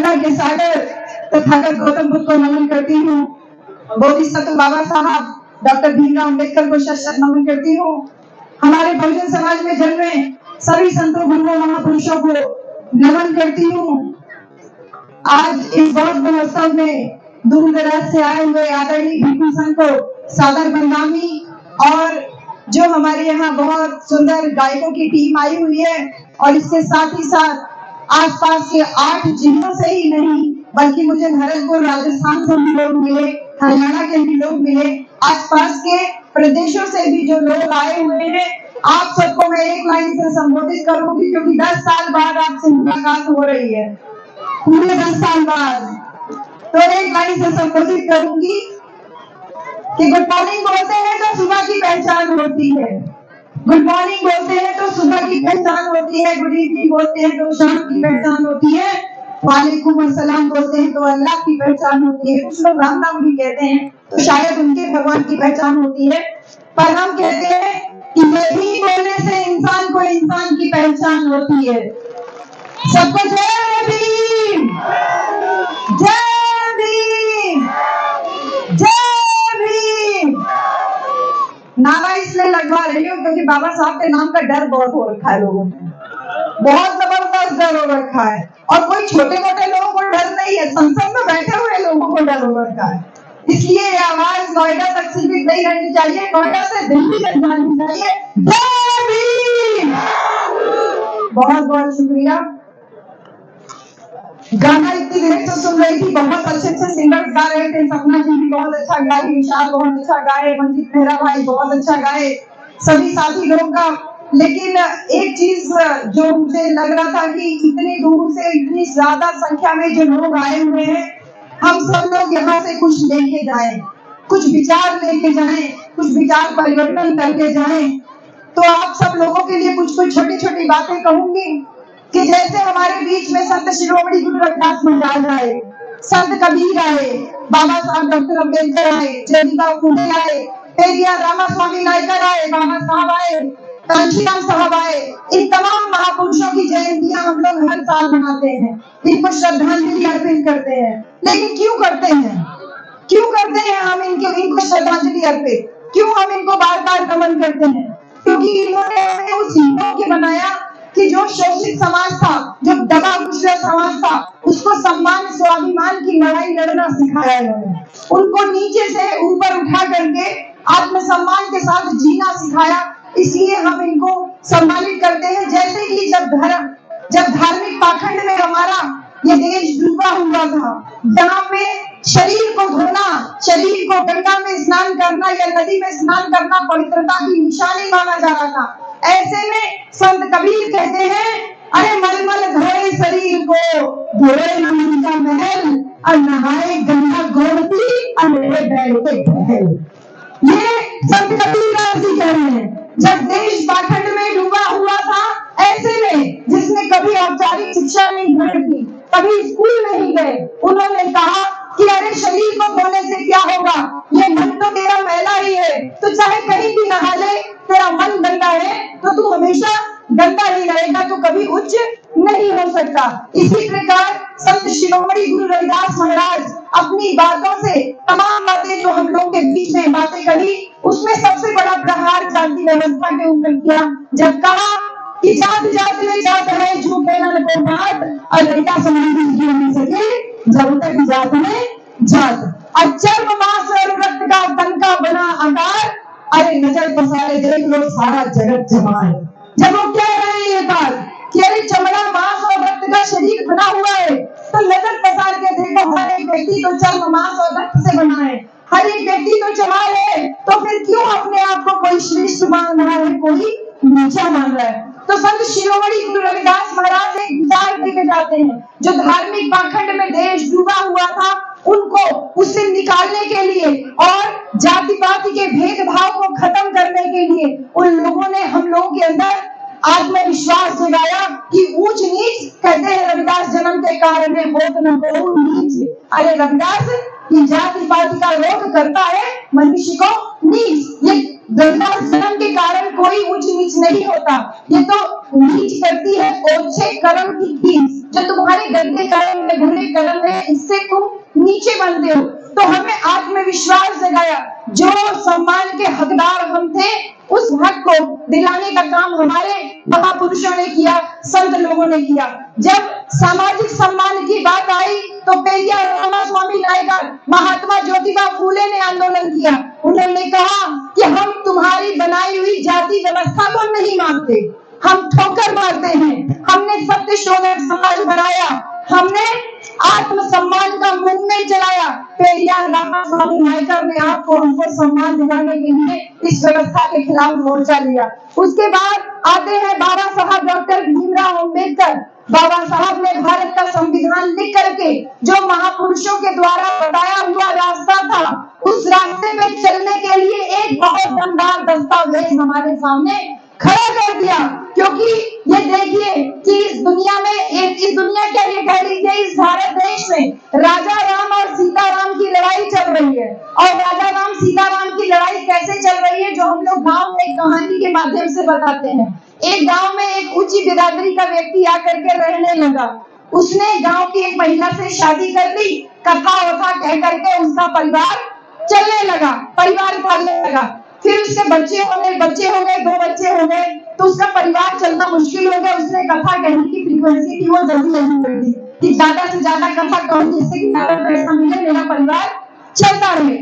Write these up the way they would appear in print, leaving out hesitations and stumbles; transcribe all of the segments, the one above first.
करुणा के सागर तथागत गौतम बुद्ध को नमन करती हूँ। बोधिसत्व बाबा साहब डॉक्टर भीमराव अम्बेडकर को शत नमन करती हूँ। हमारे बहुजन समाज में जन्मे सभी संतों गुरुओं महापुरुषों को नमन करती हूँ। आज इस बहुत महोत्सव में दूर दराज से आए हुए आदरणीय भिक्षु संघ को सादर बंदामी और जो हमारे यहाँ बहुत सुंदर गायकों की टीम आई हुई है और इसके साथ ही साथ आसपास के 8 जिलों से ही नहीं बल्कि मुझे भरतपुर राजस्थान से भी लोग मिले, हरियाणा के भी लोग मिले, आसपास के प्रदेशों से भी जो लोग आए हुए हैं। आप सबको मैं एक लाइन से संबोधित करूंगी क्योंकि 10 साल बाद आपसे मुलाकात हो रही है, पूरे 10 साल बाद। तो एक लाइन से संबोधित करूंगी कि गुड मॉर्निंग बोलते हैं तो सुबह की पहचान होती है, गुड मॉर्निंग बोलते हैं तो सुबह की पहचान होती है, गुड इवनिंग बोलते हैं तो शाम की पहचान होती है, वालेकुम अस्सलाम बोलते हैं तो अल्लाह की पहचान होती है, कुछ लोग राम नाम भी कहते हैं तो शायद उनके भगवान की पहचान होती है। पर हम कहते हैं कि ये भी बोलने से इंसान को इंसान की पहचान होती है। सबको जय भीम, जय भीम, जय भीम। नारा इसलिए लगवा रही हूँ क्योंकि बाबा साहब के नाम का डर बहुत हो रखा है लोगों में, बहुत जबरदस्त डर हो रखा है। और कोई छोटे मोटे लोगों को डर नहीं है, संसद में बैठे हुए लोगों को डर हो रखा है। इसलिए ये आवाज नोएडा तक सीमित नहीं रहनी चाहिए, नोएडा से दिल्ली तक जानी चाहिए। जय भीम। बहुत बहुत शुक्रिया। गाना इतनी देर से सुन रही थी, बहुत अच्छे अच्छे सिंगर्स गा रहे थे। सपना जी भी बहुत अच्छा गाए, विशाल बहुत अच्छा गाए, मंजीत मेहरा भाई बहुत अच्छा गाए, सभी साथी लोगों का। लेकिन एक चीज जो मुझे लग रहा था कि इतनी दूर से इतनी ज्यादा संख्या में जो लोग आए हुए हैं, हम सब लोग यहाँ से कुछ लेके जाएं, कुछ विचार लेके जाएं, कुछ विचार परिवर्तन करके जाएं। तो आप सब लोगों के लिए कुछ कुछ छोटी छोटी बातें कहूंगी कि जैसे हमारे बीच में संत शिरोमणि गुरु रविदास महाराज आए, संत कबीर आए, बाबा साहब डॉक्टर अम्बेडकर आए, ज्योतिबा फुले आए, पेरियार रामास्वामी नायकर आए, बाबा साहब आए, कांशीराम साहब आए। इन तमाम महापुरुषों की जयंतियां हम लोग हर साल मनाते हैं, इनको श्रद्धांजलि अर्पित करते हैं। लेकिन क्यों करते हैं, क्यों करते हैं हम इनको श्रद्धांजलि अर्पित, क्यों हम इनको बार बार नमन करते हैं? क्योंकि इन्होंने हमें उस हीरो के बनाया कि जो शोषित समाज था, जो दबा कुचला समाज था, उसको सम्मान स्वाभिमान की लड़ाई लड़ना सिखाया इन्होंने। उनको नीचे से ऊपर उठा करके आत्मसम्मान के साथ जीना सिखाया। इसलिए हम इनको सम्मानित करते हैं। जैसे कि जब धार्मिक पाखंड में हमारा ये देश डूबा हुआ था, जहाँ पे शरीर को धोना, शरीर को गंगा में स्नान करना या नदी में स्नान करना पवित्रता की निशानी माना जा रहा था, ऐसे में संत कबीर कहते हैं, अरे मलमल धोए शरीर को, धोए नमन का महल, और नहाए गंगा गोमती, अरे बैठे महल। ये संत कबीर जी कह रहे हैं। जब देश पाखंड में डूबा हुआ था, ऐसे में जिसने कभी औपचारिक शिक्षा नहीं ग्रहण की, कभी स्कूल नहीं गए, उन्होंने कहा कि अरे शरीर को धोने से क्या होगा, ये मन तो तेरा मैला ही है, तो चाहे कहीं भी नहा ले, तेरा मन गंदा है तो तू हमेशा गंदा ही रहेगा, तो कभी उच्च नहीं हो सकता। इसी प्रकार संत शिरोमणि गुरु रविदास महाराज अपनी बातों से तमाम बातें जो हम लोग के बीच में बातें कही, उसमें सबसे बड़ा प्रहार जाति व्यवस्था के ऊपर किया। जब कहा कि जात जात में जात है, झूठे न को बात, और लड़का समाधि जी नहीं सके जब तक जात में जात। अचर्म मांस और रक्त का तन का बना आकार, अरे नजर पसारे देख लो सारा जगत जमा है। जब वो कह रहे हैं ये बात कि अरे चमड़ा मांस और रक्त का शरीर बना हुआ है, तो नजर पसार के देखो हर एक व्यक्ति तो चर्म मांस और रक्त से बना है, हर एक व्यक्ति तो चमार है, तो फिर क्यों अपने आप को कोई श्रेष्ठ मान रहा है, कोई नीचा मान रहा है? तो संत शिरोमणि गुरु रविदास महाराज एक विचार लेके जाते हैं, जो धार्मिक पाखंड में देश डूबा हुआ था, उनको उससे निकालने के लिए और जाति पाति के भेदभाव को खत्म करने के लिए उन लोगों ने हम लोगों के अंदर आत्मविश्वास जगाया कि ऊंच नीच, कहते हैं रविदास जन्म के कारण है होत न को नीच। अरे रविदास की जाति पाति का रोग करता है मनुष्य को नीच। ये जन्म के कारण कोई ऊंच नीच नहीं होता, ये तो नीच करती है ओछे कर्म की खींच। जो तुम्हारे गंदे कर्म है, बुरे कर्म है, इससे तुम नीचे बनते हो। तो हमें आत्मविश्वास जगाया, जो सम्मान के हकदार हम थे उस हक को दिलाने का काम हमारे महापुरुषों ने किया, संत लोगों ने किया। जब सामाजिक सम्मान की बात आई तो पेरियार रामास्वामी नायकर, महात्मा ज्योतिबा फूले ने आंदोलन किया। उन्होंने कहा कि हम तुम्हारी बनाई हुई जाति व्यवस्था को नहीं मानते, हम ठोकर मारते हैं। हमने सत्य शोधक समाज बनाया, हमने आत्मसम्मान का मूवमेंट चलाया। पेरियार रामास्वामी नायकर ने आपको हमको सम्मान दिलाने के लिए इस व्यवस्था के खिलाफ मोर्चा लिया। उसके बाद आते हैं बाबा साहब डॉक्टर भीमराव अम्बेडकर। बाबा साहब ने भारत का संविधान लिख करके जो महापुरुषों के द्वारा बताया हुआ रास्ता था, उस रास्ते पे चलने के लिए एक बहुत दमदार दस्तावेज हमारे सामने खड़ा कर दिया। क्योंकि ये देखिए कि इस दुनिया क्या ये कह लीजिए, इस भारत देश में राजा राम और सीताराम की लड़ाई चल रही है। और राजा राम सीताराम की लड़ाई कैसे चल रही है, जो हम लोग गांव में एक कहानी के माध्यम से बताते हैं। एक गांव में एक ऊंची बिरादरी का व्यक्ति आकर के रहने लगा। उसने गांव की एक महिला से शादी कर ली, कथा वथा कह करके उसका परिवार चलने लगा, परिवार पालने लगा। फिर उसके बच्चे हो गए, 2 बच्चे हो गए, तो उसका परिवार चलना मुश्किल हो गया। उसने कथा कहने की फ्रीक्वेंसी की वो जल्दी नहीं कर दी कि ज्यादा से ज्यादा कथा कहूं जिससे कि ज्यादा पैसा मिले, मेरा परिवार चलता रहे।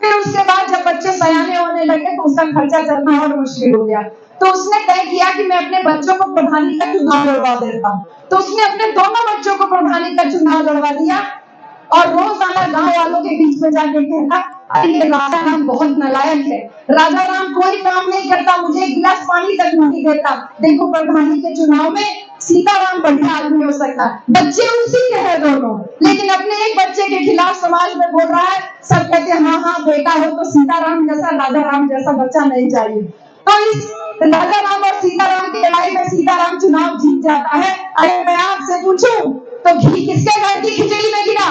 फिर उसके बाद जब बच्चे सयाने होने लगे तो उसका खर्चा चलना और मुश्किल हो गया। तो उसने तय किया कि मैं अपने बच्चों को प्रधानी का चुनाव लड़वा देता हूँ। तो उसने अपने दोनों बच्चों को प्रधानी का चुनाव लड़वा दिया और रोजाना गांव वालों के बीच में जाके कहता, अरे ये राजा राम बहुत नालायक है, राजा राम कोई काम नहीं करता, मुझे एक गिलास पानी तक नहीं देता। देखो प्रधानी के चुनाव में सीताराम बढ़िया आदमी हो सकता है। बच्चे उसी के हैं दोनों, लेकिन अपने एक बच्चे के खिलाफ समाज में बोल रहा है। सब कहते हैं हाँ बेटा हो तो सीताराम जैसा, राजा राम जैसा बच्चा नहीं चाहिए। तो इस राजा राम और सीताराम की लड़ाई में सीताराम चुनाव जीत जाता है। अरे मैं आपसे पूछूं तो घी किसके घर की खिचड़ी में गिरा,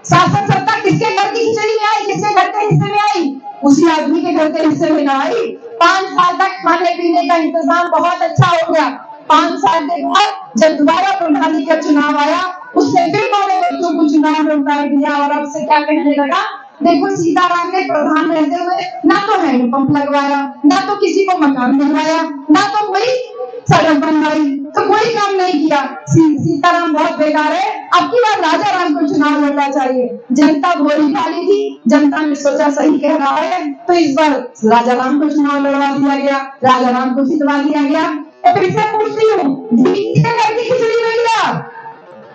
शासन सत्ता किसके घर की खिचड़ी में आई, किसके घर के हिस्से में आई? उसी आदमी के घर के हिस्से में ना आई। 5 साल तक खाने पीने का इंतजाम बहुत अच्छा हो गया। 5 साल के बाद जब दोबारा प्रधानी का चुनाव आया, उसने फिर दोनों बच्चों को चुनाव में उतार दिया और अब से क्या कहने लगा, देखो सीताराम ने प्रधान रहते हुए ना तो हैंडपंप लगवाया, ना तो किसी को मकान बनवाया, ना तो कोई सड़क बनवाई, तो कोई काम नहीं किया। सीताराम बहुत बेकार है, अब की बार राजा राम को चुनाव लड़ना चाहिए। जनता भोली भाली थी, जनता ने सोचा सही कह रहा है, तो इस बार राजा राम को चुनाव लड़वा दिया गया, राजा राम को जितवा दिया गया। तो फिर से पूछती हूँ, किसके घर की खिचड़ी में गिरा?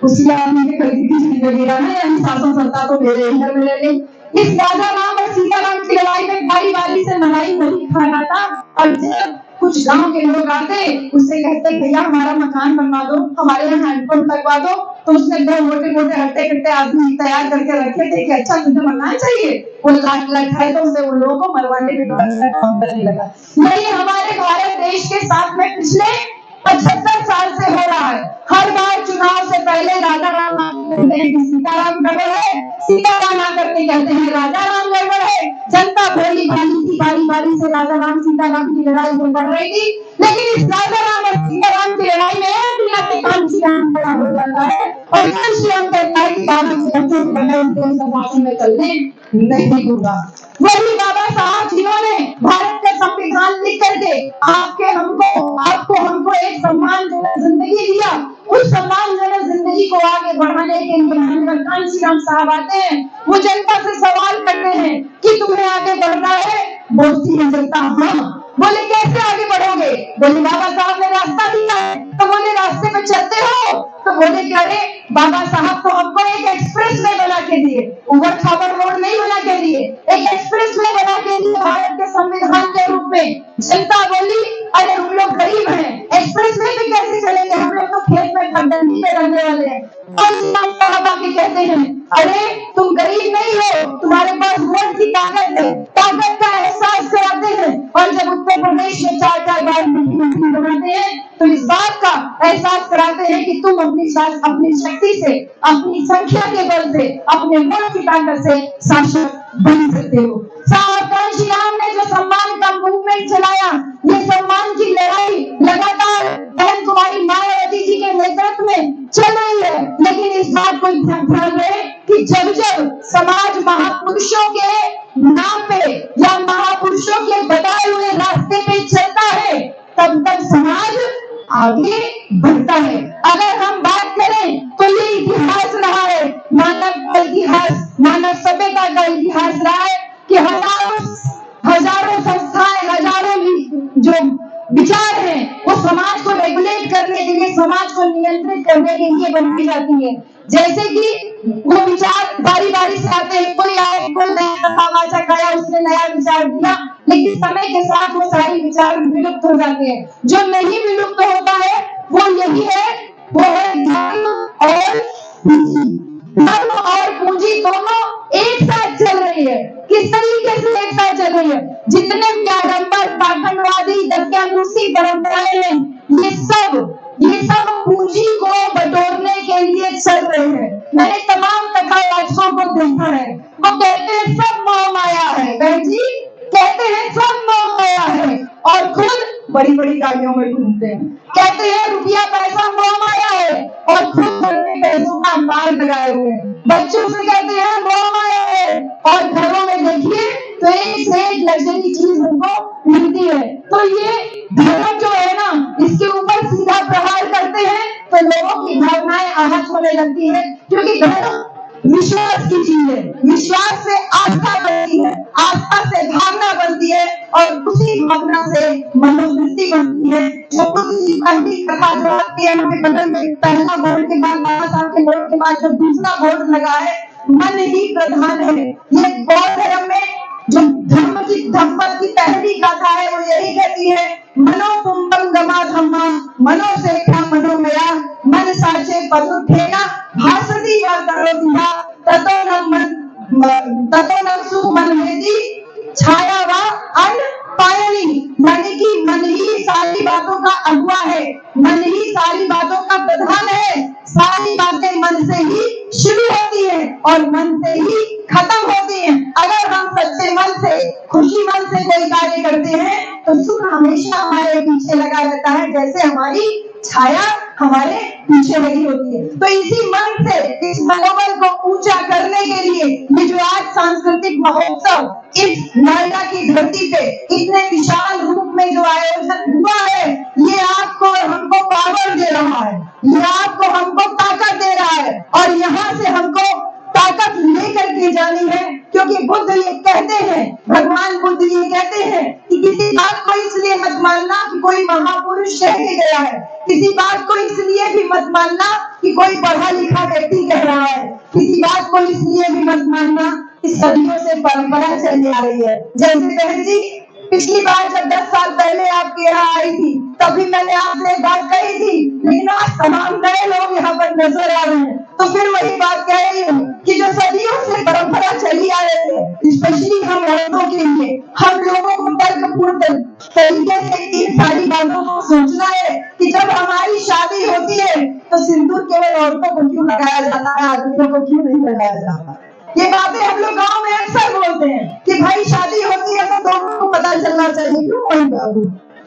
उसी आदमी के घर की खिचड़ी में गिरा है, यानी शासन सत्ता तो मेरे घर में रह गई। इस राजा राम और सीताराम की लड़ाई में भाई वाली से लड़ाई नहीं खाना था। और जब कुछ गांव के लोग आते, उससे कहते भैया हमारा मकान बनवा दो, हमारे यहाँ हैंडपंप लगवा दो, तो उसने 2 मोटे हट्टे कट्टे आदमी तैयार करके रखे थे कि अच्छा तुझे मकान चाहिए। वो लठाए तो उसे उन लोगों को मरवाने के काम करने लगा। यही हमारे भारत देश के साथ में पिछले 75 साल से हो रहा है। हर बार चुनाव से पहले राजा राम कहते हैं कि सीताराम गड़बड़ है, सीताराम आकर के कहते हैं राजा राम गड़बड़ है। जनता भोली भाली थी, बारी से राजा राम सीताराम की लड़ाई में बढ़ रही थी। लेकिन इस राजा राम और सीताराम की लड़ाई में कांशीराम बड़ा हो जाता है और कांशीराम कहता है कि में चलने नहीं दूंगा। वही बाबा साहब जिन्होंने भारत का संविधान लिख करके आपको हमको एक सम्मानजनक जिंदगी दिया, उस सम्मानजनक जिंदगी को आगे बढ़ाने के लिए कांशीराम साहब आते हैं। वो जनता से सवाल करते हैं कि तुम्हें आगे बढ़ना है? बोलती है जनता हाँ। बोले कैसे आगे बढ़ोगे? बोले बाबा साहब ने रास्ता दिया है। तो बोले रास्ते पे चलते हो? तो बोले कि अरे बाबा साहब तो हमको एक एक्सप्रेस वे बना के दिए, उबड़ खाबड़ रोड नहीं बना के दिए, एक एक्सप्रेस वे बना के दिए भारत के संविधान के रूप में। जनता बोली अरे हम लोग गरीब हैं, एक्सप्रेस वे पे कैसे चलेंगे, हम लोग तो खेत में खड्डंडी में रहने वाले हैं। और साहब आके कहते हैं अरे तुम गरीब नहीं हो, तुम्हारे पास वोट की ताकत है, ताकत का एहसास कराते हैं। और जब उत्तर प्रदेश में 4 बार मुख्यमंत्री बनाते हैं तो इस बात का एहसास कराते हैं कि तुम अपनी शक्ति से, अपनी संख्या के बल से, अपने वोट की ताकत से शासक बन सकते हो। साहब कांशीराम ने जो सम्मान का मूवमेंट चलाया। ये सम्मान की लड़ाई लगातार बहन कुमारी मायावती जी के नेतृत्व में चल रही है। लेकिन इस बात को ध्यान रहे कि जब जब समाज महापुरुषों के नाम पे या महापुरुषों के बताए हुए रास्ते पे चलता है, तब तक समाज आगे बढ़ता है। अगर हम बात करें तो ये इतिहास रहा है, मानव का इतिहास, मानव सभ्यता का इतिहास रहा है कि हजारों संस्थाएं, हजारों जो विचार हैं वो समाज को रेगुलेट करने के लिए, समाज को नियंत्रित करने के लिए बनाई जाती है। जैसे कि वो विचार बारी बारी से आते हैं, कोई आए, कोई नया तमाचा खाया, उसने नया विचार दिया, लेकिन समय के साथ वो सारे विचार विलुप्त हो जाते हैं। जो नहीं विलुप्त होता है वो यही है, वो है धर्म और पूंजी। धर्म और पूंजी दोनों एक साथ चल रही है। किस तरीके से एक साथ चल रही है? जितने भी आडंबर, पाखंडवादी, दकियानूसी परंपराएं हैं, ये सब पूंजी को बटोरने के लिए चल रहे हैं। मैंने तमाम कथावाचकों को देखा है, वो कहते हैं सब मोह माया है। बहन जी कहते हैं सब मोह माया है और खुद बड़ी बड़ी गाड़ियों में घूमते हैं। कहते हैं रुपया पैसा मोह माया है और खुद पैसों का अंबार लगाए हुए हैं। बच्चों से कहते हैं मोह माया है और घरों में देखिए तो एक से एक लग्जरी चीज उनको मिलती है। तो ये धर्म जो है ना, इसके ऊपर सीधा प्रहार करते हैं तो लोगों की भावनाएं आहत होने लगती है, क्योंकि धर्म विश्वास की चीज है। विश्वास से आस्था बनती है, आस्था से भावना बनती है और उसी भावना से मनोवृत्ति बनती है। जो पहली कथा जो आती है हमारे बगल में, पहला बोर्ड के बाद, बाबा साहब के बोर्ड के बाद जो दूसरा बोर्ड लगा है, मन ही प्रधान है। ये बौद्ध धर्म में जो धम्मपद की पहली गाथा है वो यही कहती है, मनो कुंभम गमा धम्मा, मनो से क्या मनोमया, मन साचे पद उठेगा, भासती व करोतिहा, ततो न सुख मन हेती, छाया व अन्न पायनी। मन ही सारी बातों का अगुआ है, मन ही सारी बातों का प्रधान है। सारी बातें मन से ही शुरू होती है और मन से ही खत्म होती है। अगर हम सच्चे मन से, खुशी मन से कोई कार्य करते हैं तो सुख हमेशा हमारे पीछे लगा रहता है, जैसे हमारी छाया हमारे पीछे लगी होती है। तो इसी मन से, इस मनोबल को ऊंचा करने के लिए ये जो आज सांस्कृतिक महोत्सव इस नोएडा की धरती पे इतने विशाल रूप में जो आयोजन हुआ है, ये आपको हमको पावर दे रहा है, ये आपको हमको ताकत दे रहा है और यहाँ से हमको ताकत लेकर के जानी है। क्योंकि बुद्ध ये कहते हैं, भगवान बुद्ध ये कहते हैं कि किसी बात को इसलिए मत मानना कि कोई महापुरुष कह के गया है, किसी बात को इसलिए भी मत मानना कि कोई पढ़ा लिखा व्यक्ति कह रहा है, किसी बात को इसलिए भी मत मानना कि सदियों से परंपरा चली आ रही है। जैसे बहन जी पिछली बार जब 10 साल पहले आपके यहाँ आई थी, तभी मैंने आपसे बात कही थी, लेकिन आज तमाम नए लोग यहाँ पर नजर आ रहे हैं, तो फिर वही बात कह रही हूँ कि जो सदियों से परंपरा चली आ रही है, स्पेशली हम औरतों के लिए, हम लोगों को तर्कपूर्ण तरीके से इन सारी बातों को सोचना है कि जब हमारी शादी होती है तो सिंदूर केवल औरतों को क्यों लगाया जाता है, आदमियों को क्यों नहीं लगाया जाता। ये बातें हम लोग गांव में अक्सर बोलते हैं कि भाई शादी होती है तो दोनों को पता चलना चाहिए। क्यों भाई बाबू,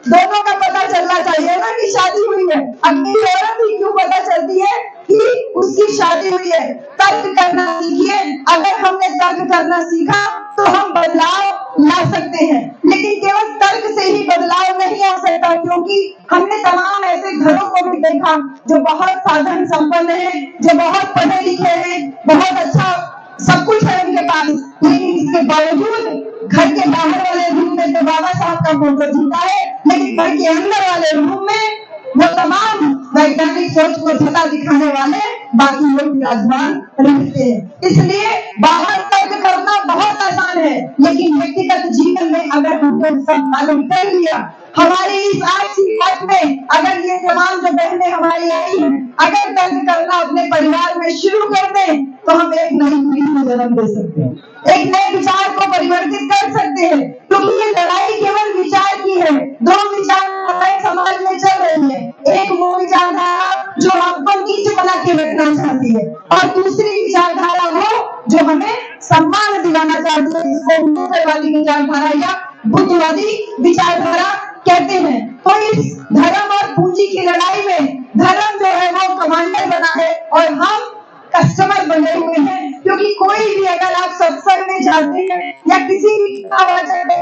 दोनों का पता चलना चाहिए ना कि शादी हुई है। अकेली औरत ही क्यों पता चलती है कि उसकी शादी हुई है। तर्क करना सीखिए। अगर हमने तर्क करना सीखा तो हम बदलाव ला सकते हैं, लेकिन केवल तर्क से ही बदलाव नहीं आ सकता, क्योंकि हमने तमाम ऐसे घरों को भी देखा जो बहुत साधन संपन्न है, जो बहुत पढ़े लिखे हैं, बहुत अच्छा सब कुछ है उनके पास, लेकिन इसके बावजूद घर के बाहर वाले रूम में तो बाबा साहब का फोटो झूठा है, लेकिन घर के अंदर वाले रूम में वो तमाम वैज्ञानिक सोच को झूठा दिखाने वाले बाकी लोग विराजमान रहते हैं। इसलिए बाहर तर्क करना बहुत आसान है, लेकिन व्यक्तिगत जीवन में अगर हमने सब मालूम कर लिया, हमारी इस आज की बात में अगर ये तमाम जो बहनें हमारी आई हैं, अगर तर्क करना अपने परिवार में शुरू कर दें तो हम एक नई पीढ़ी को जन्म दे सकते हैं, एक नए विचार को परिवर्तित कर सकते हैं। क्योंकि ये लड़ाई केवल विचार की है। दो विचारधाराएं समाज में चल रही है, एक वो विचारधारा जो हमको नीच बना के रखना चाहती है और दूसरी विचारधारा वो जो हमें सम्मान दिलाना चाहती है, जिसको ऊपर वाली विचारधारा या बुद्धिवादी विचारधारा कहते हैं। तो इस धर्म और पूंजी की लड़ाई में धर्म जो है वो कमांडर बना है और हम कस्टमर बने हुए हैं, क्योंकि कोई भी अगर आप सत्संग में जाते हैं या किसी भी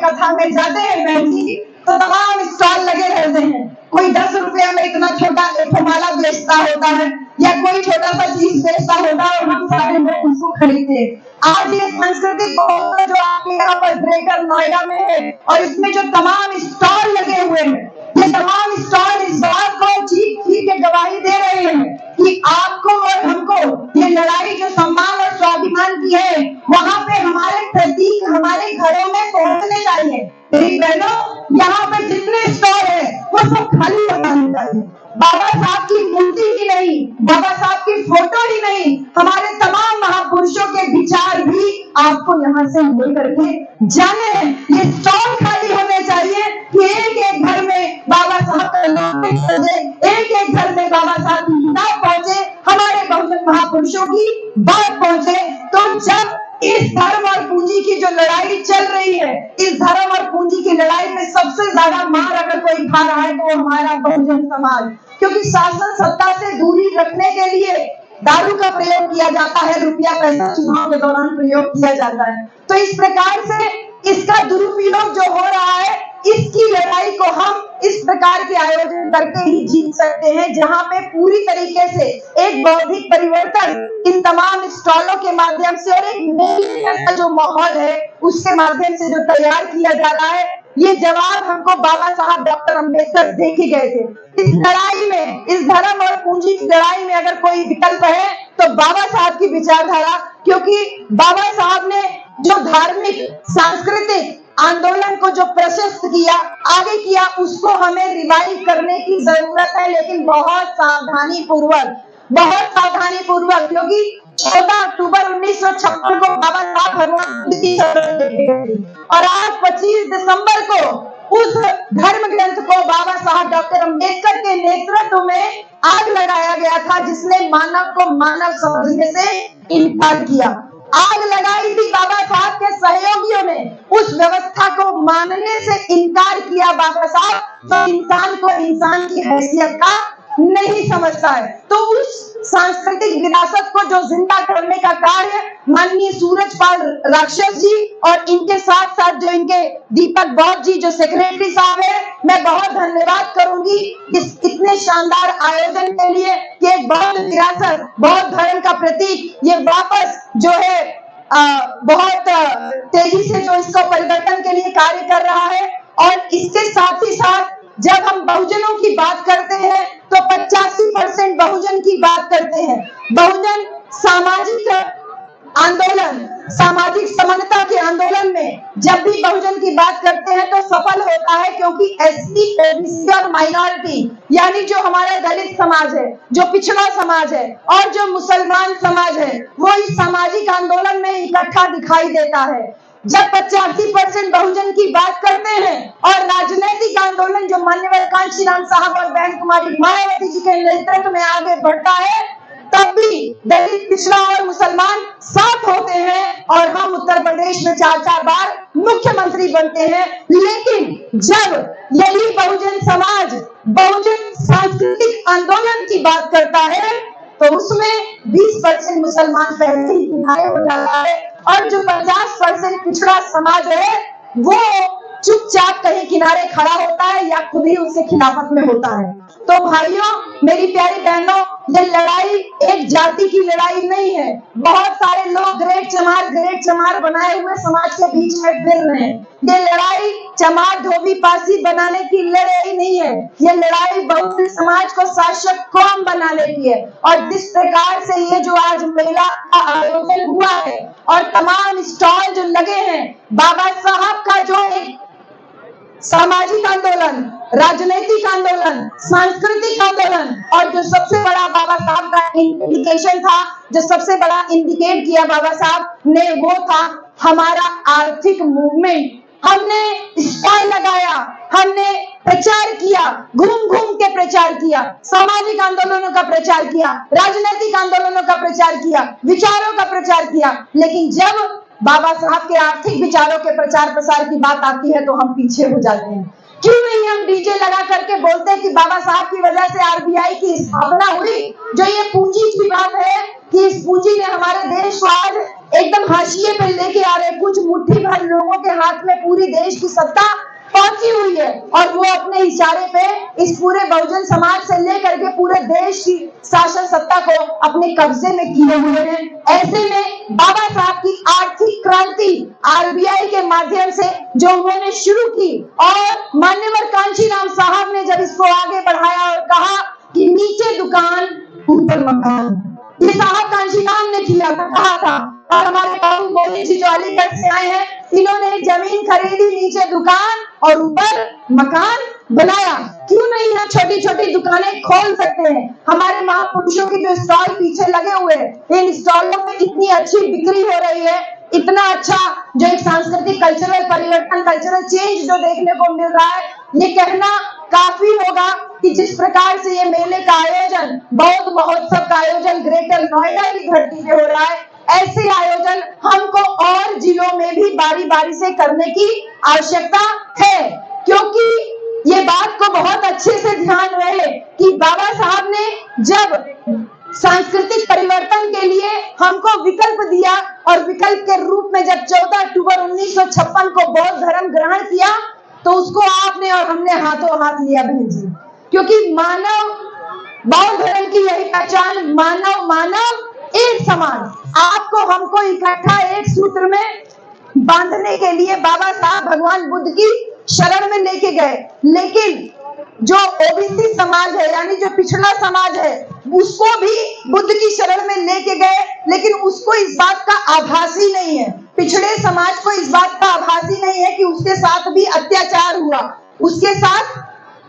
कथा में जाते हैं बहन जी, तो तमाम स्टॉल लगे रहते हैं। कोई 10 रुपया में इतना छोटा एक माला बेचता होता है या कोई छोटा सा चीज बेचता होता है और हम सारे लोग उसको खरीदते हैं। आज ये सांस्कृतिक जो आपके यहाँ पर ग्रेटर नोएडा में है और इसमें जो तमाम स्टॉल लगे हुए हैं, ये तमाम स्टॉल इस बात को चीख चीख के गवाही दे रहे हैं कि आपको और हमको ये लड़ाई जो सम्मान और स्वाभिमान की है, वहाँ पे हमारे प्रतीक हमारे घरों में पहुँचने चाहिए। मेरी बहनों, यहाँ पे जितने स्टॉल है वो सब खाली लगाने चाहिए। बाबा साहब की मूर्ति ही नहीं, बाबा साहब की फोटो ही नहीं, हमारे तमाम महापुरुषों के विचार भी आपको यहाँ से लेकर के जाने हैं। ये स्टॉल खाली होने चाहिए कि एक एक घर में बाबा साहब का नाम पहुंचे, एक एक घर में बाबा साहब की किताब पहुंचे, हमारे बहुजन महापुरुषों की बात पहुंचे। तो जब इस धर्म और पूंजी की जो लड़ाई चल रही है, इस धर्म और पूंजी की लड़ाई में सबसे ज्यादा मार अगर कोई खा रहा है तो वो हमारा बहुजन समाज, क्योंकि शासन सत्ता से दूरी रखने के लिए दारू का प्रयोग किया जाता है, रुपया पैसा चुनाव के दौरान प्रयोग किया जाता है। तो इस प्रकार से इसका दुरुपयोग जो हो रहा है, इसकी लड़ाई को हम इस प्रकार के आयोजन करके ही जीत सकते हैं, जहां पे पूरी तरीके से एक बौद्धिक परिवर्तन इन तमाम स्टॉलों के माध्यम से और एक नई जो माहौल है उसके माध्यम से जो तैयार किया जा रहा है, ये जवाब हमको बाबा साहब डॉक्टर अम्बेडकर दे के गए थे। इस लड़ाई में, इस धर्म और पूंजी की लड़ाई में अगर कोई विकल्प है तो बाबा साहब की विचारधारा, क्योंकि बाबा साहब ने जो धार्मिक सांस्कृतिक आंदोलन को जो प्रशस्त किया, आगे किया, उसको हमें रिवाइव करने की जरूरत है, लेकिन बहुत सावधानी पूर्वक, क्योंकि 14 अक्टूबर 1956 को बाबा साहब भगवान की और आज 25 दिसंबर को उस धर्म ग्रंथ को बाबा साहब डॉक्टर अम्बेडकर के नेतृत्व में आग लगाया गया था, जिसने मानव को मानव समझने से इनकार किया। आग लगाई थी बाबा साहब के सहयोगियों ने, उस व्यवस्था को मानने से इनकार किया बाबा साहब, तो इंसान को इंसान की हैसियत का नहीं समझता है। तो उस सांस्कृतिक विरासत को जो जिंदा करने का कार्य माननीय सूरजपाल राक्षस जी और इनके साथ साथ जो इनके दीपक बौद्ध जी जो सेक्रेटरी साहब है, मैं बहुत धन्यवाद करूंगी इस इतने शानदार आयोजन के लिए कि एक बौद्ध विरासत, बौद्ध धर्म का प्रतीक ये वापस जो है बहुत तेजी से जो इसको परिवर्तन के लिए कार्य कर रहा है। और इसके साथ ही साथ जब हम बहुजनों की बात करते हैं तो 85% बहुजन की बात करते हैं। बहुजन सामाजिक आंदोलन, सामाजिक समानता के आंदोलन में जब भी बहुजन की बात करते हैं तो सफल होता है, क्योंकि एससी, ओबीसी और माइनॉरिटी यानी जो हमारा दलित समाज है, जो पिछड़ा समाज है और जो मुसलमान समाज है, वो इस सामाजिक आंदोलन में इकट्ठा दिखाई देता है। जब 85% बहुजन की बात करते हैं और राजनीतिक आंदोलन जो माननीय कांशीराम साहब और बहन कुमारी मायावती जी के नेतृत्व में आगे बढ़ता है, तब भी दलित, पिछड़ा और मुसलमान साथ होते हैं और हम उत्तर प्रदेश में 4-4 बार मुख्यमंत्री बनते हैं। लेकिन जब यही बहुजन समाज बहुजन सांस्कृतिक आंदोलन की बात करता है तो उसमें 20% मुसलमान पहले ही किनारे हो जाता है और जो 50% पिछड़ा समाज है वो चुपचाप कहीं किनारे खड़ा होता है या खुद ही उसके खिलाफत में होता है। तो भाइयों, मेरी प्यारी बहनों, ये लड़ाई एक जाति की लड़ाई नहीं है। बहुत सारे लोग ग्रेट चमार बनाए हुए समाज के बीच में फिर रहे हैं। ये लड़ाई चमार धोबी पासी बनाने की लड़ाई नहीं है, ये लड़ाई बहुजन समाज को शासक कौम बनाने की है। और जिस प्रकार से ये जो आज मेला का आयोजन हुआ है और तमाम स्टॉल जो लगे हैं, बाबा साहब का जो एक सामाजिक आंदोलन, राजनीतिक आंदोलन, सांस्कृतिक आंदोलन और जो सबसे बड़ा बाबा साहब का इंडिकेशन था, जो सबसे बड़ा इंडिकेट किया बाबा साहब ने, वो था हमारा आर्थिक मूवमेंट। हमने स्टॉल लगाया, हमने प्रचार किया, घूम घूम के प्रचार किया, सामाजिक आंदोलनों का प्रचार किया, राजनीतिक आंदोलनों का प्रचार किया, विचारों का प्रचार किया। लेकिन जब बाबा साहब के आर्थिक विचारों के प्रचार प्रसार की बात आती है तो हम पीछे हो जाते हैं। क्यों नहीं हम डीजे लगा करके बोलते हैं कि बाबा साहब की वजह से आरबीआई की स्थापना हुई। जो ये पूंजी की बात है कि इस पूंजी ने हमारे देश को आज एकदम हाशिए पे लेके आ रहे, कुछ मुट्ठी भर लोगों के हाथ में पूरी देश की सत्ता पहुंची हुई है और वो अपने इशारे पे इस पूरे बहुजन समाज से लेकर के पूरे देश की शासन सत्ता को अपने कब्जे में किए हुए हैं। ऐसे में बाबा साहब की आर्थिक क्रांति आरबीआई के माध्यम से जो उन्होंने शुरू की और मान्यवर कांशीराम साहब ने जब इसको आगे बढ़ाया और कहा कि नीचे दुकान ऊपर मकान, ये साहब कांशीराम ने किया था, कहा था। और हमारे बाबू मोदी जी जो अलीगढ़ से आए हैं, इन्होंने जमीन खरीदी, नीचे दुकान और ऊपर मकान बनाया। क्यों नहीं हम छोटी छोटी दुकानें खोल सकते हैं। हमारे महापुरुषों की जो स्टॉल पीछे लगे हुए हैं, इन स्टॉलों में इतनी अच्छी बिक्री हो रही है, इतना अच्छा जो एक सांस्कृतिक कल्चरल परिवर्तन, कल्चरल चेंज जो देखने को मिल रहा है, ये कहना काफी होगा कि जिस प्रकार से ये मेले का आयोजन, बौद्ध महोत्सव का आयोजन ग्रेटर नोएडा की धरती पे हो रहा है, ऐसे आयोजन हमको और जिलों में भी बारी बारी से करने की आवश्यकता है। क्योंकि ये बात को बहुत अच्छे से ध्यान रहे कि बाबा साहब ने जब सांस्कृतिक परिवर्तन के लिए हमको विकल्प दिया और विकल्प के रूप में जब 14 अक्टूबर 1956 को बौद्ध धर्म ग्रहण किया तो उसको आपने और हमने हाथों हाथ लिया बहन जी। क्योंकि मानव, बौद्ध धर्म की यही पहचान, मानव मानव एक समान, आपको हमको इकट्ठा एक सूत्र में बांधने के लिए बाबा साहब भगवान बुद्ध की शरण में लेके गए। लेकिन जो ओबीसी समाज है, यानी जो पिछड़ा समाज है, उसको भी बुद्ध की शरण में लेके गए, लेकिन उसको इस बात का आभास ही नहीं है, पिछड़े समाज को इस बात का आभास ही नहीं है कि उसके साथ भी अत्याचार हुआ, उसके साथ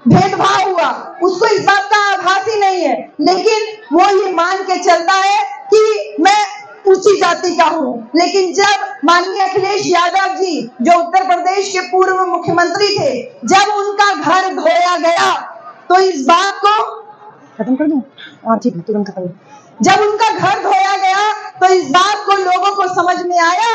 भेदभाव हुआ, उसको इस बात का आभास ही नहीं है। लेकिन वो ये मान के चलता है कि मैं ऊंची जाति का हूँ। लेकिन जब माननीय अखिलेश यादव जी जो उत्तर प्रदेश के पूर्व मुख्यमंत्री थे, जब उनका घर धोया गया तो इस बात को खत्म कर दूं? हाँ ठीक है, तुरंत खत्म। जब उनका घर धोया गया तो इस बात को लोगों को समझ में आया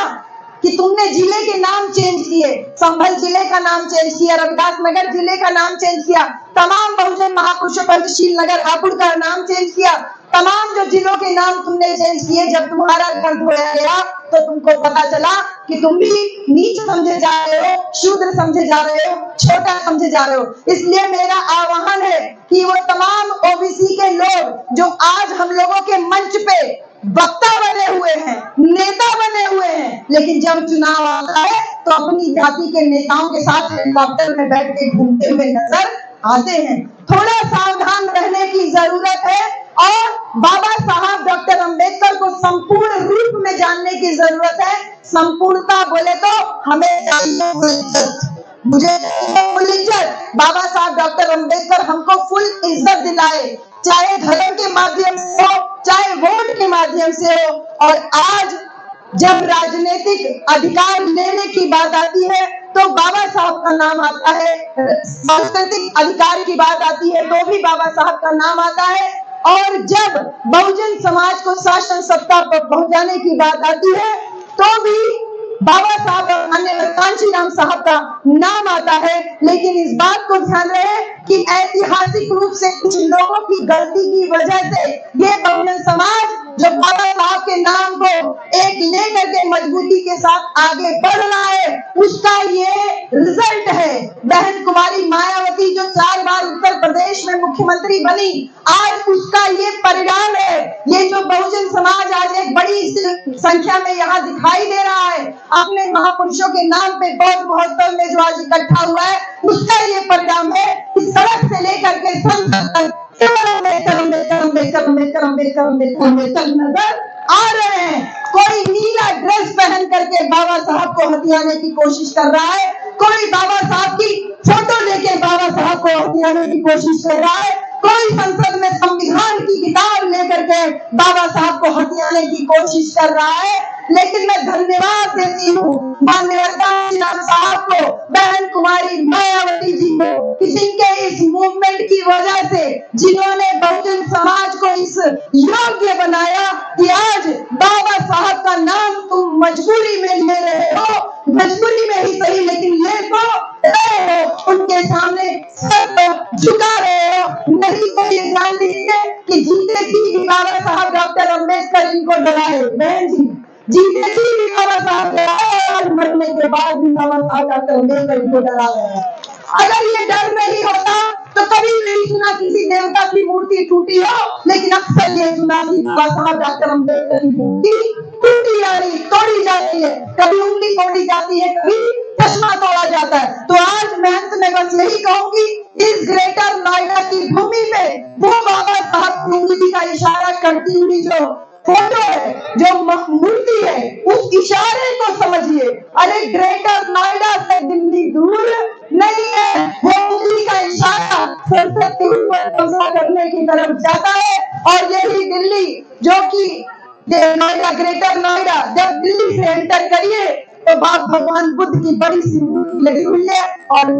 कि तुमने जिले के नाम चेंज किए, संभल जिले का नाम चेंज किया, रविदास नगर जिले का नाम चेंज किया, तमाम बहुजन महापुरुषों पंचशील नगर हापुड़ का नाम चेंज किया, तमाम जो जिलों के नाम तुमने चेंज किए। जब तुम्हारा घर धोया गया तो तुमको पता चला कि तुम भी नीच समझे जा रहे हो, शूद्र समझे जा रहे हो, छोटा समझे जा रहे हो। इसलिए मेरा आह्वान है कि वो तमाम ओबीसी के लोग जो आज हम लोगों के मंच पे वक्ता बने हुए हैं, नेता बने हुए हैं, लेकिन जब चुनाव आता है तो अपनी जाति के नेताओं के साथ हेलीकॉप्टर में बैठ के घूमते हुए नजर आते हैं। थोड़ा सावधान रहने की जरूरत है और बाबा साहब डॉक्टर अंबेडकर को संपूर्ण रूप में जानने की जरूरत है। संपूर्णता बोले तो हमें मुझे फुल इज्जत, बाबा साहब डॉक्टर अंबेडकर हमको फुल इज्जत दिलाए, चाहे धर्म के माध्यम से हो, चाहे वोट के माध्यम से हो। और आज जब राजनीतिक अधिकार लेने की बात आती है तो बाबा साहब का नाम आता है, सांस्कृतिक अधिकार की बात आती है तो भी बाबा साहब का नाम आता है, और जब बहुजन समाज को शासन सत्ता पर पहुंचाने की बात आती है तो भी बाबा साहब और माननीय कांशीराम साहब का नाम आता है। लेकिन इस बात को ध्यान रहे कि ऐतिहासिक रूप से कुछ लोगों की गलती की वजह से ये बहुजन समाज जो बाबा साहब के नाम को एक लेकर के मजबूती के साथ आगे बढ़ रहा है, उसका ये रिजल्ट है। बहन कुमारी मायावती जो 4 बार उत्तर प्रदेश में मुख्यमंत्री बनी, आज उसका ये परिणाम है। ये जो बहुजन समाज आज एक बड़ी संख्या में यहाँ दिखाई दे रहा है, अपने महापुरुषों के नाम पे बौद्ध महोत्सव में जो आज इकट्ठा हुआ है, उसका ये परिणाम है कि सड़क से लेकर के संसद तक नजर आ रहे हैं। कोई नीला ड्रेस पहन करके बाबा साहब को हथियाने की कोशिश कर रहा है, कोई बाबा साहब की फोटो लेके बाबा साहब को हथियाने की कोशिश कर रहा है, कोई संसद में संविधान की किताब लेकर के बाबा साहब को हथियाने की कोशिश कर रहा है। लेकिन मैं धन्यवाद देती हूँ माननीय कांशीराम साहब को, बहन कुमारी मायावती जी को, कि जिनके इस मूवमेंट की वजह से, जिन्होंने बहुजन समाज को इस योग्य बनाया कि आज बाबा साहब का नाम तुम मजबूरी में ले रहे हो, मजबूरी में ही सही, लेकिन ले तो रहे हो, उनके सामने सर झुका रहे हो। नहीं तो ये जान लीजिए कि जीते जी भी बाबा साहब डॉक्टर अम्बेडकर इनको डराए। बहन जी, जीते जी भी बाबा साहब डराए और मरने के बाद भी बाबा साहब डॉक्टर अम्बेडकर इनको डरा रहे हैं। अगर ये डर नहीं होता तो कभी नहीं सुना किसी देवता की मूर्ति टूटी हो, लेकिन अक्सर ये सुना कि बाबा साहब डॉक्टर अम्बेडकर की मूर्ति टूटी जा रही, तोड़ी जाती है, कभी उंगली तोड़ी जाती है, कभी चश्मा तोड़ा जाता है। तो आज मैं अंत में बस यही कहूंगी, इस ग्रेटर नोएडा की भूमि पे वो बाबा साहब की उंगली का इशारा करती हुई जो फोटो है, जो मूर्ति है, उस इशारे को समझिए। अरे ग्रेटर नोएडा से दिल्ली दूर नहीं है, वो उंगली का इशारा सरस्वती ऊपर कब्जा करने की तरफ जाता है। और यही दिल्ली जो कि नोएडा, ग्रेटर नोएडा जब दिल्ली से एंटर करिए तो बाप भगवान बुद्ध की बड़ी सी मूर्ति लगी हुई है और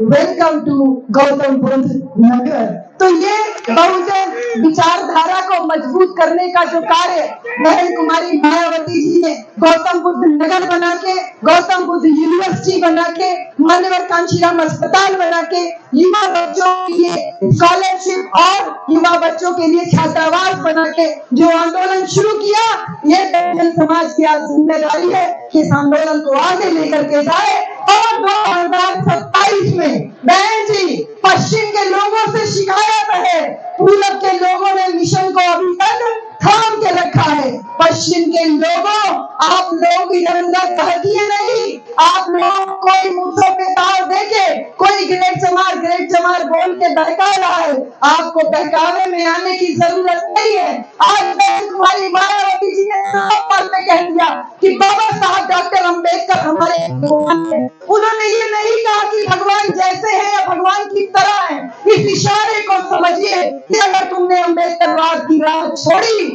वेलकम टू गौतम बुद्ध नगर। तो ये बहुजन विचारधारा को मजबूत करने का जो कार्य बहन कुमारी मायावती जी ने गौतम बुद्ध नगर बना के, गौतम बुद्ध यूनिवर्सिटी बना के, मान्यवर कांशीराम अस्पताल बना के, युवा बच्चों के लिए स्कॉलरशिप और युवा बच्चों के लिए छात्रावास बना के जो आंदोलन शुरू किया, ये बहुजन समाज की आज जिम्मेदारी है कि इस आंदोलन को आगे लेकर के जाए। और 2027 में बहन जी, पश्चिम के लोगों से शिकायत है, पूरब के लोगों ने मिशन को अभी तक थाम के रखा है। पश्चिम के लोगों, आप लोग इधर उधर बहकिए नहीं, आप लोग कोई मुद्दों पे ताव देके, कोई ग्रेट चमार बोल के बहका रहा है, आपको बहकावे में आने की जरूरत नहीं है। आज तुम्हारी मायावती जी ने साफ तौर पे कह दिया कि बाबा साहब डॉक्टर अम्बेडकर हमारे भगवान हैं। उन्होंने ये नहीं कहा कि भगवान जैसे है या भगवान की तरह है। इस इशारे को समझिए कि अगर तुमने अम्बेडकरवाद की राह छोड़ी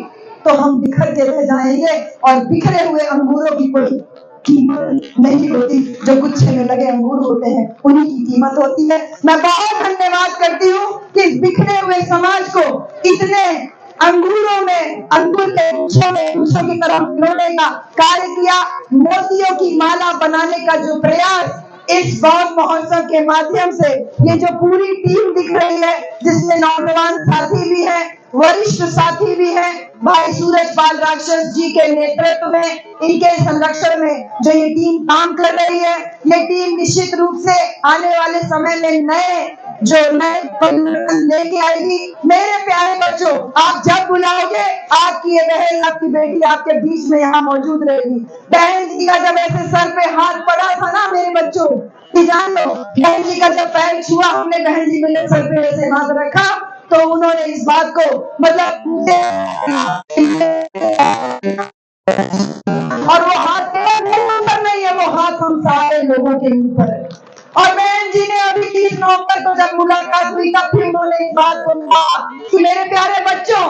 तो हम बिखर के रह जाएंगे और बिखरे हुए अंगूरों की कोई कीमत नहीं होती। जो गुच्छे में लगे अंगूर होते हैं उन्हीं की कीमत होती है। मैं बहुत धन्यवाद करती हूँ कि इस बिखरे हुए समाज को इतने अंगूरों में, अंगूर के गुच्छों में गुच्छों की तरफ जोड़ने का कार्य किया। मोतियों की माला बनाने का जो प्रयास इस बौद्ध महोत्सव के माध्यम से, ये जो पूरी टीम दिख रही है, जिसमें नौजवान साथी भी हैं, वरिष्ठ साथी भी हैं, भाई सूरजपाल राक्षस जी के नेतृत्व में, इनके संरक्षण में जो ये टीम काम कर रही है, ये टीम निश्चित रूप से आने वाले समय में नए परिवर्तन लेके आएगी। मेरे प्यारे बच्चों, आप जब बुलाओगे आपकी ये बहन, आपकी बेटी आपके बीच में यहाँ मौजूद रहेगी। बहन जी का जब ऐसे सर पे हाथ पड़ा था ना मेरे बच्चों, कि जान लो बहन जी का जब पैर छुआ, हमने बहन जी मेरे सर पे ऐसे हाथ रखा तो उन्होंने इस बात को मतलब और वो हाथ मेरे ऊपर नहीं है, वो हाथ हम सारे लोगों के ऊपर है। और बहन जी ने अभी 30 नवंबर को जब मुलाकात हुई तब फिर उन्होंने इस बात को कहा कि मेरे प्यारे बच्चों,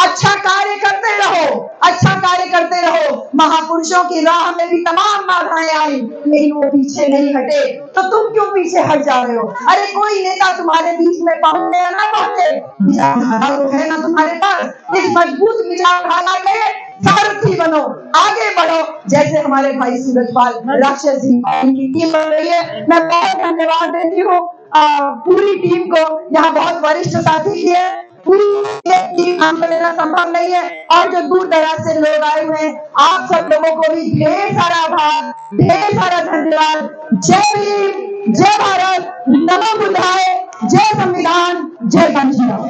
अच्छा कार्य करते रहो, अच्छा कार्य करते रहो। महापुरुषों की राह में भी तमाम बाधाएं आई, लेकिन वो पीछे नहीं हटे। तो तुम क्यों पीछे हट जा रहे हो? अरे कोई नेता तुम्हारे बीच में पहुंचे या ना पहुंचे, विचारधारा तो है ना तुम्हारे पास। इस मजबूत विचारधारा के सारथी बनो, आगे बढ़ो, जैसे हमारे भाई सूरजपाल राक्षस जी की टीम बन रही है। मैं बहुत धन्यवाद देती हूँ पूरी टीम को। यहाँ बहुत वरिष्ठ साथी भी है, पूरी टीम काम करना संभव नहीं है, और जो दूर दराज से लोग आए हुए हैं, आप सब लोगों को भी ढेर सारा आभार, ढेर सारा धन्यवाद। जय भीम, जय भारत, नमो बुद्धाय, जय संविधान, जय कांशीराम।